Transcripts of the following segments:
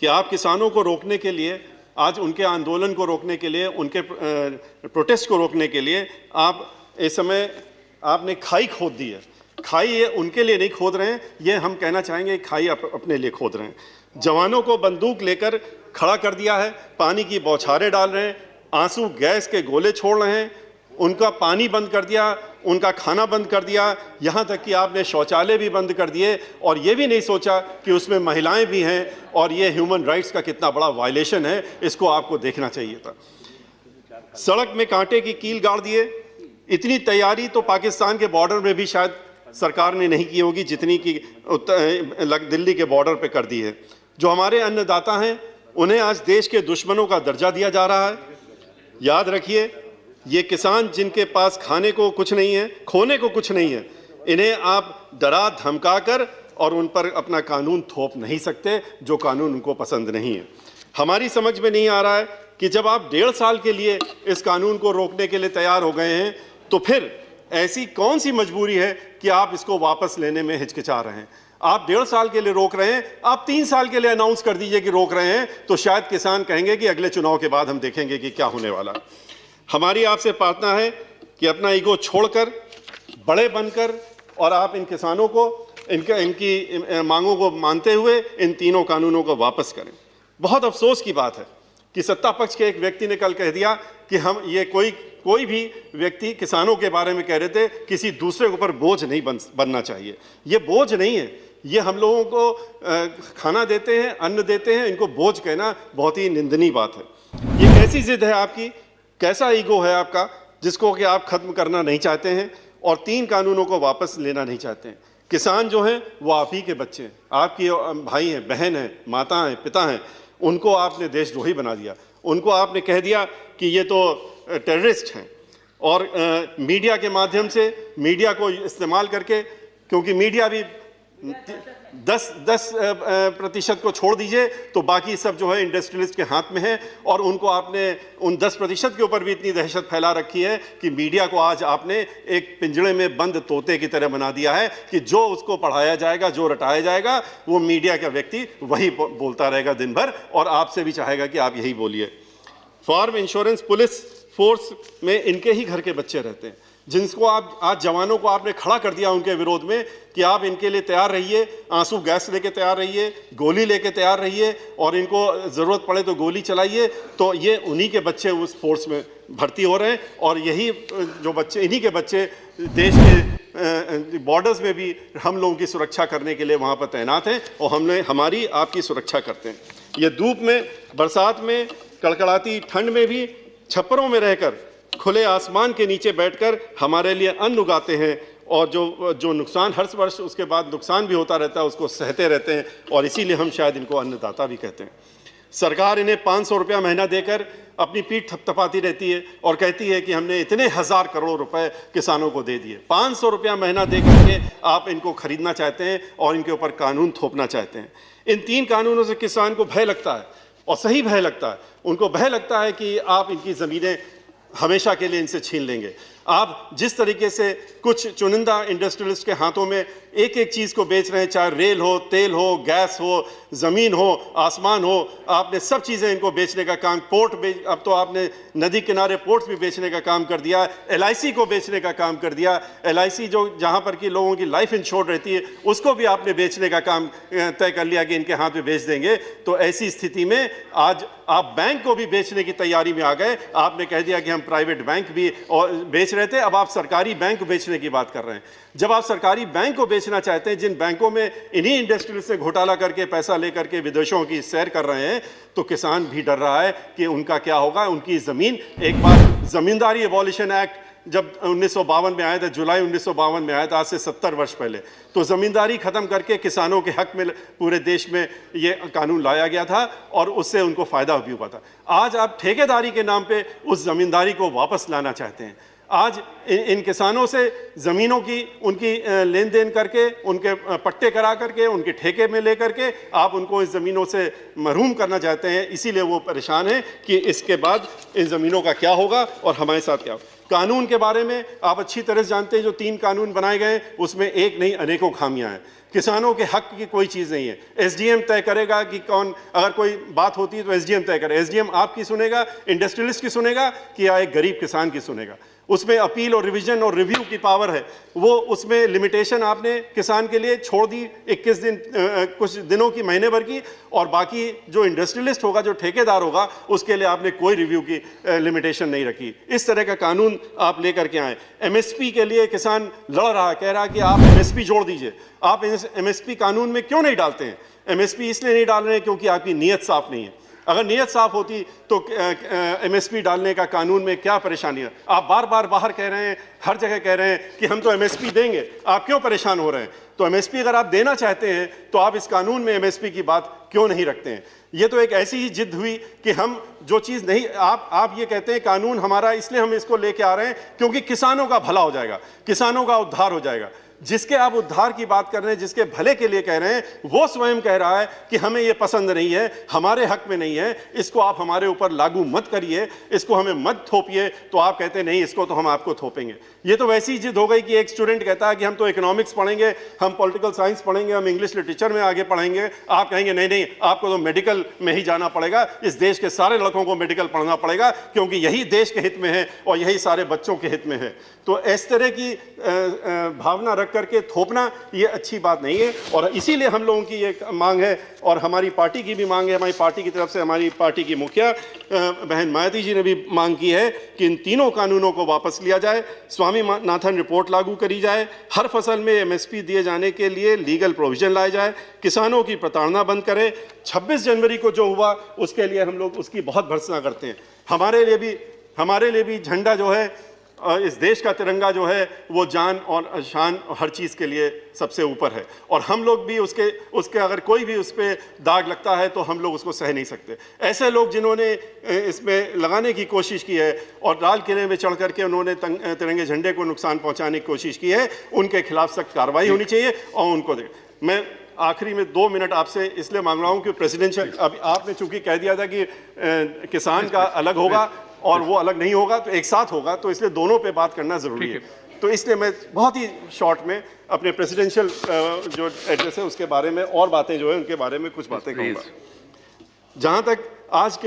कि आप किसानों को रोकने के लिए, आज उनके आंदोलन को रोकने के लिए, उनके प्रोटेस्ट को रोकने के लिए आप इस समय आपने खाई खोद दी है। खाई ये उनके लिए नहीं खोद रहे हैं, ये हम कहना चाहेंगे खाई अपने लिए खोद रहे हैं। जवानों को बंदूक लेकर खड़ा कर दिया है, पानी की बौछारें डाल रहे हैं, आंसू गैस के गोले छोड़ रहे हैं, उनका पानी बंद कर दिया, उनका खाना बंद कर दिया, यहाँ तक कि आपने शौचालय भी बंद कर दिए और ये भी नहीं सोचा कि उसमें महिलाएं भी हैं और ये ह्यूमन राइट्स का कितना बड़ा वायलेशन है, इसको आपको देखना चाहिए था। सड़क में कांटे की कील गाड़ दिए। इतनी तैयारी तो पाकिस्तान के बॉर्डर में भी शायद सरकार ने नहीं की होगी जितनी की दिल्ली के बॉर्डर पे कर दी है। जो हमारे अन्नदाता हैं उन्हें आज देश के दुश्मनों का दर्जा दिया जा रहा है। याद रखिए, ये किसान जिनके पास खाने को कुछ नहीं है, खोने को कुछ नहीं है, इन्हें आप डरा धमका कर और उन पर अपना कानून थोप नहीं सकते जो कानून उनको पसंद नहीं है। हमारी समझ में नहीं आ रहा है कि जब आप 1.5 साल के लिए इस कानून को रोकने के लिए तैयार हो गए हैं तो फिर ऐसी कौन सी मजबूरी है कि आप इसको वापस लेने में हिचकिचा रहे हैं। आप 1.5 साल के लिए रोक रहे हैं, आप 3 साल के लिए अनाउंस कर दीजिए कि रोक रहे हैं, तो शायद किसान कहेंगे कि अगले चुनाव के बाद हम देखेंगे कि क्या होने वाला है। हमारी आपसे प्रार्थना है कि अपना ईगो छोड़कर बड़े बनकर और आप इन किसानों को इनकी मांगों को मानते हुए इन तीनों कानूनों को वापस करें। बहुत अफसोस की बात है कि सत्ता पक्ष के एक व्यक्ति ने कल कह दिया कि हम ये कोई भी व्यक्ति किसानों के बारे में कह रहे थे किसी दूसरे के ऊपर बोझ नहीं बनना चाहिए। ये बोझ नहीं है, ये हम लोगों को खाना देते हैं, अन्न देते हैं, इनको बोझ कहना बहुत ही निंदनीय बात है। ये कैसी जिद है आपकी, कैसा ईगो है आपका जिसको कि आप खत्म करना नहीं चाहते हैं और 3 कानूनों को वापस लेना नहीं चाहते हैं। किसान जो हैं वो आप ही के बच्चे हैं, आपकी भाई हैं, बहन हैं, माता हैं, पिता हैं, उनको आपने देशद्रोही बना दिया। उनको आपने कह दिया कि ये तो टेररिस्ट हैं और मीडिया के माध्यम से, मीडिया को इस्तेमाल करके, क्योंकि मीडिया भी 10% को छोड़ दीजिए तो बाकी सब जो है इंडस्ट्रियलिस्ट के हाथ में है और उनको आपने उन 10% के ऊपर भी इतनी दहशत फैला रखी है कि मीडिया को आज आपने एक पिंजड़े में बंद तोते की तरह बना दिया है कि जो उसको पढ़ाया जाएगा, जो रटाया जाएगा, वो मीडिया का व्यक्ति वही बोलता रहेगा दिन भर और आपसे भी चाहेगा कि आप यही बोलिए। फार्म इंश्योरेंस पुलिस फोर्स में इनके ही घर के बच्चे रहते हैं जिनको आप आज जवानों को आपने खड़ा कर दिया उनके विरोध में कि आप इनके लिए तैयार रहिए, आंसू गैस लेके तैयार रहिए, गोली लेके तैयार रहिए और इनको ज़रूरत पड़े तो गोली चलाइए। तो ये उन्हीं के बच्चे उस फोर्स में भर्ती हो रहे हैं और यही जो बच्चे, इन्हीं के बच्चे देश के बॉर्डर्स में भी हम लोगों की सुरक्षा करने के लिए वहाँ पर तैनात हैं और हमारी आपकी सुरक्षा करते हैं। ये धूप में, बरसात में, कड़कड़ाती ठंड में भी छप्परों में रहकर, खुले आसमान के नीचे बैठकर हमारे लिए अन्न उगाते हैं और जो नुकसान हर वर्ष उसके बाद नुकसान भी होता रहता है उसको सहते रहते हैं और इसीलिए हम शायद इनको अन्नदाता भी कहते हैं। सरकार इन्हें 500 रुपया महीना देकर अपनी पीठ थपथपाती रहती है और कहती है कि हमने इतने 1000 करोड़ रुपए किसानों को दे दिए। 500 रुपया महीना दे करके आप इनको खरीदना चाहते हैं और इनके ऊपर कानून थोपना चाहते हैं। इन 3 कानूनों से किसान को भय लगता है और सही भय लगता है। उनको भय लगता है कि आप इनकी ज़मीनें हमेशा के लिए इनसे छीन लेंगे। आप जिस तरीके से कुछ चुनिंदा इंडस्ट्रियलिस्ट के हाथों में एक एक चीज़ को बेच रहे हैं, चाहे रेल हो, तेल हो, गैस हो, ज़मीन हो, आसमान हो, आपने सब चीज़ें इनको बेचने का काम, अब तो आपने नदी किनारे पोर्ट्स भी बेचने का काम कर दिया, LIC को बेचने का काम कर दिया। LIC जो जहाँ पर कि लोगों की लाइफ इंश्योर्ड रहती है उसको भी आपने बेचने का काम तय कर लिया कि इनके हाथ में बेच देंगे। तो ऐसी स्थिति में आज आप बैंक को भी बेचने की तैयारी में आ गए। आपने कह दिया कि हम प्राइवेट बैंक भी और बेच रहे थे, अब आप सरकारी बैंक बेचने की बात कर रहे हैं। जब आप सरकारी बैंक को बेचना चाहते हैं, जिन बैंकों में इन्हीं इंडस्ट्री से घोटाला करके पैसा लेकर के विदेशों की सैर कर रहे हैं, तो किसान भी डर रहा है कि उनका क्या होगा। उनकी ज़मीन, एक बार ज़मींदारी एबॉलिशन एक्ट जब 1952 में आया था, जुलाई 1952 में आया था, आज से 70 वर्ष पहले, तो ज़मींदारी ख़त्म करके किसानों के हक में पूरे देश में ये कानून लाया गया था और उससे उनको फ़ायदा भी हुआ था। आज आप ठेकेदारी के नाम पे उस ज़मींदारी को वापस लाना चाहते हैं। आज इन किसानों से ज़मीनों की उनकी लेन देन करके, उनके पट्टे करा करके, उनके ठेके में ले करके आप उनको इस ज़मीनों से महरूम करना चाहते हैं। इसीलिए वो परेशान हैं कि इसके बाद इन ज़मीनों का क्या होगा और हमारे साथ क्या होगा। कानून के बारे में आप अच्छी तरह से जानते हैं, जो 3 कानून बनाए गए उसमें एक नहीं अनेकों खामियां हैं। किसानों के हक की कोई चीज़ नहीं है। एसडीएम तय करेगा कि कौन, अगर कोई बात होती है तो एसडीएम तय करे। एसडीएम आपकी सुनेगा, इंडस्ट्रियलिस्ट की सुनेगा कि या एक गरीब किसान की सुनेगा। उसमें अपील और रिवीजन और रिव्यू की पावर है। वो उसमें लिमिटेशन आपने किसान के लिए छोड़ दी 21 दिन, कुछ दिनों की, महीने भर की, और बाकी जो इंडस्ट्रियलिस्ट होगा, जो ठेकेदार होगा, उसके लिए आपने कोई रिव्यू की लिमिटेशन नहीं रखी। इस तरह का कानून आप लेकर के आए। एमएसपी के लिए किसान लड़ रहा है, कह रहा है कि आप एमएसपी जोड़ दीजिए। आप एमएसपी कानून में क्यों नहीं डालते हैं? एमएसपी इसलिए नहीं डाल रहे हैं क्योंकि आपकी नीयत साफ नहीं है। अगर नीयत साफ होती तो एमएसपी डालने का कानून में क्या परेशानी है? आप बार बार बाहर कह रहे हैं, हर जगह कह रहे हैं कि हम तो एमएसपी देंगे, आप क्यों परेशान हो रहे हैं? तो एमएसपी अगर आप देना चाहते हैं तो आप इस कानून में एमएसपी की बात क्यों नहीं रखते हैं? ये तो एक ऐसी ही जिद हुई कि हम जो चीज़ नहीं, आप ये कहते हैं कानून हमारा, इसलिए हम इसको लेके आ रहे हैं क्योंकि किसानों का भला हो जाएगा, किसानों का उद्धार हो जाएगा। जिसके आप उद्धार की बात कर रहे हैं, जिसके भले के लिए कह रहे हैं, वो स्वयं कह रहा है कि हमें ये पसंद नहीं है, हमारे हक में नहीं है, इसको आप हमारे ऊपर लागू मत करिए, इसको हमें मत थोपिए। तो आप कहते हैं नहीं, इसको तो हम आपको थोपेंगे। ये तो वैसी जिद हो गई कि एक स्टूडेंट कहता है कि हम तो इकोनॉमिक्स पढ़ेंगे, हम पॉलिटिकल साइंस पढ़ेंगे, हम इंग्लिश लिटरेचर में आगे पढ़ेंगे। आप कहेंगे नहीं नहीं, आपको तो मेडिकल में ही जाना पड़ेगा, इस देश के सारे लड़कों को मेडिकल पढ़ना पड़ेगा क्योंकि यही देश के हित में है और यही सारे बच्चों के हित में है। तो इस तरह की भावना रख करके थोपना ये अच्छी बात नहीं है। और इसीलिए हम लोगों की ये मांग है और हमारी पार्टी की भी मांग है, हमारी पार्टी की तरफ से हमारी पार्टी की मुखिया बहन मायावती जी ने भी मांग की है कि इन तीनों कानूनों को वापस लिया जाए, स्वामीनाथन रिपोर्ट लागू करी जाए, हर फसल में एमएसपी दिए जाने के लिए लीगल प्रोविजन लाए जाए, किसानों की प्रताड़ना बंद करें। 26 जनवरी को जो हुआ उसके लिए हम लोग उसकी बहुत भर्त्सना करते हैं। हमारे लिए भी झंडा जो है, इस देश का तिरंगा जो है, वो जान और शान और हर चीज़ के लिए सबसे ऊपर है। और हम लोग भी उसके अगर कोई भी उस पर दाग लगता है तो हम लोग उसको सह नहीं सकते। ऐसे लोग जिन्होंने इसमें लगाने की कोशिश की है और लाल किले में चढ़ करके उन्होंने तिरंगे झंडे को नुकसान पहुंचाने की कोशिश की है, उनके खिलाफ सख्त कार्रवाई होनी चाहिए। और उनको मैं आखिरी में 2 मिनट आपसे इसलिए मांग रहा हूँ कि प्रेसिडेंशियल, अभी आपने चूंकि कह दिया था कि किसान का अलग होगा और वो अलग नहीं होगा, तो एक साथ होगा, तो इसलिए दोनों पे बात करना ज़रूरी है। तो इसलिए मैं बहुत ही शॉर्ट में अपने प्रेसिडेंशियल जो एड्रेस है उसके बारे में और बातें जो है उनके बारे में कुछ बातें कहूँगा। जहाँ तक आज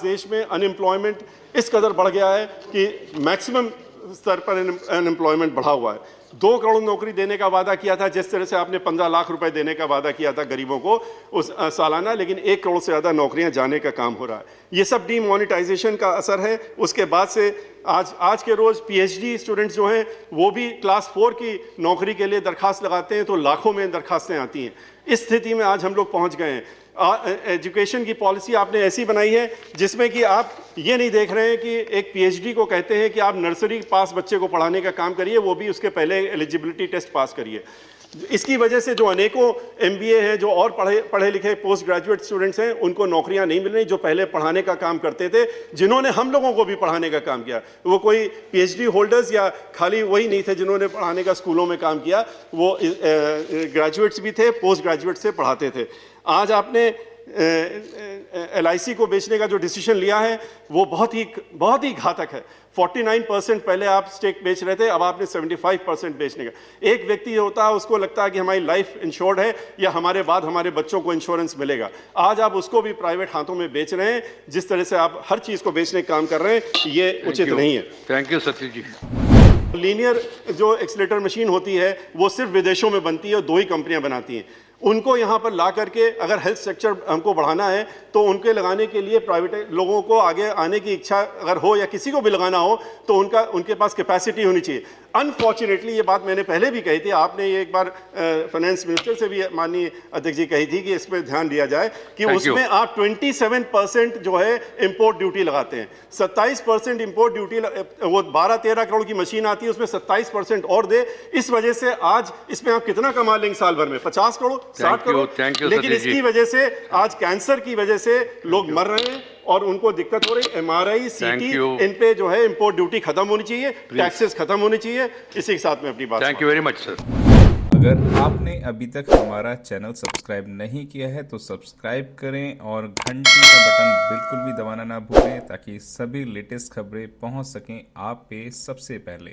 देश में अनएम्प्लॉयमेंट इस कदर बढ़ गया है कि मैक्सिमम स्तर पर अनएम्प्लॉयमेंट बढ़ा हुआ है। 2 करोड़ नौकरी देने का वादा किया था, जिस तरह से आपने 15 लाख रुपए देने का वादा किया था गरीबों को उस सालाना, लेकिन 1 करोड़ से ज़्यादा नौकरियां जाने का काम हो रहा है। ये सब डीमोनेटाइजेशन का असर है। उसके बाद से आज के रोज़ पीएचडी स्टूडेंट्स जो हैं वो भी क्लास 4 की नौकरी के लिए दरखास्त लगाते हैं तो लाखों में दरखास्तें आती हैं। इस स्थिति में आज हम लोग पहुँच गए हैं। एजुकेशन की पॉलिसी आपने ऐसी बनाई है जिसमें कि आप ये नहीं देख रहे हैं कि एक पीएचडी को कहते हैं कि आप नर्सरी पास बच्चे को पढ़ाने का काम करिए, वो भी उसके पहले एलिजिबिलिटी टेस्ट पास करिए। इसकी वजह से जो अनेकों एमबीए हैं, जो और पढ़े लिखे पोस्ट ग्रेजुएट स्टूडेंट्स हैं, उनको नौकरियां नहीं मिल रही, जो पहले पढ़ाने का काम करते थे, जिन्होंने हम लोगों को भी पढ़ाने का काम किया। वो कोई पीएचडी होल्डर्स या खाली वही नहीं थे जिन्होंने पढ़ाने का स्कूलों में काम किया, वो ग्रेजुएट्स भी थे, पोस्ट ग्रेजुएट से पढ़ाते थे। आज आपने LIC को बेचने का जो डिसीजन लिया है वो बहुत ही घातक है। 49% पहले आप स्टेक बेच रहे थे, अब आपने 75% बेचने का। एक व्यक्ति होता है उसको लगता है कि हमारी लाइफ इंश्योर्ड है या हमारे बाद हमारे बच्चों को इंश्योरेंस मिलेगा। आज आप उसको भी प्राइवेट हाथों में बेच रहे हैं। जिस तरह से आप हर चीज़ को बेचने का काम कर रहे हैं ये उचित नहीं है। Thank you Satish ji. Linear जो एक्सीलेटर मशीन होती है वो सिर्फ विदेशों में बनती है और 2 ही कंपनियां बनाती हैं। उनको यहाँ पर ला करके अगर हेल्थ स्ट्रक्चर हमको बढ़ाना है तो उनके लगाने के लिए प्राइवेट लोगों को आगे आने की इच्छा अगर हो या किसी को भी लगाना हो तो उनके पास कैपेसिटी होनी चाहिए। अनफॉर्चुनेटली ये बात मैंने पहले भी कही थी, आपने ये एक बार फाइनेंस मिनिस्टर से भी माननीय अध्यक्ष जी कही थी कि इस पर ध्यान दिया जाए कि उसमें आप 27% जो है इंपोर्ट ड्यूटी लगाते हैं। 27% इंपोर्ट ड्यूटी, वो 12-13 करोड़ की मशीन आती है उसमें 27% और दे। इस वजह से आज इसमें आप कितना कमा लेंगे साल भर में? 50 करोड़, 60 करोड़। लेकिन इसकी वजह से आज कैंसर की वजह से लोग मर रहे हैं, और उनको दिक्कत हो रही। MRI, CT, you. इन पे जो है इंपोर्ट ड्यूटी खत्म होनी चाहिए, टैक्सेस खत्म होनी चाहिए। इसी के साथ में अपनी बात thank you very much sir. अगर आपने अभी तक हमारा चैनल सब्सक्राइब नहीं किया है तो सब्सक्राइब करें और घंटी का बटन बिल्कुल भी दबाना ना भूलें ताकि सभी लेटेस्ट खबरें पहुंच सकें आप पे सबसे पहले।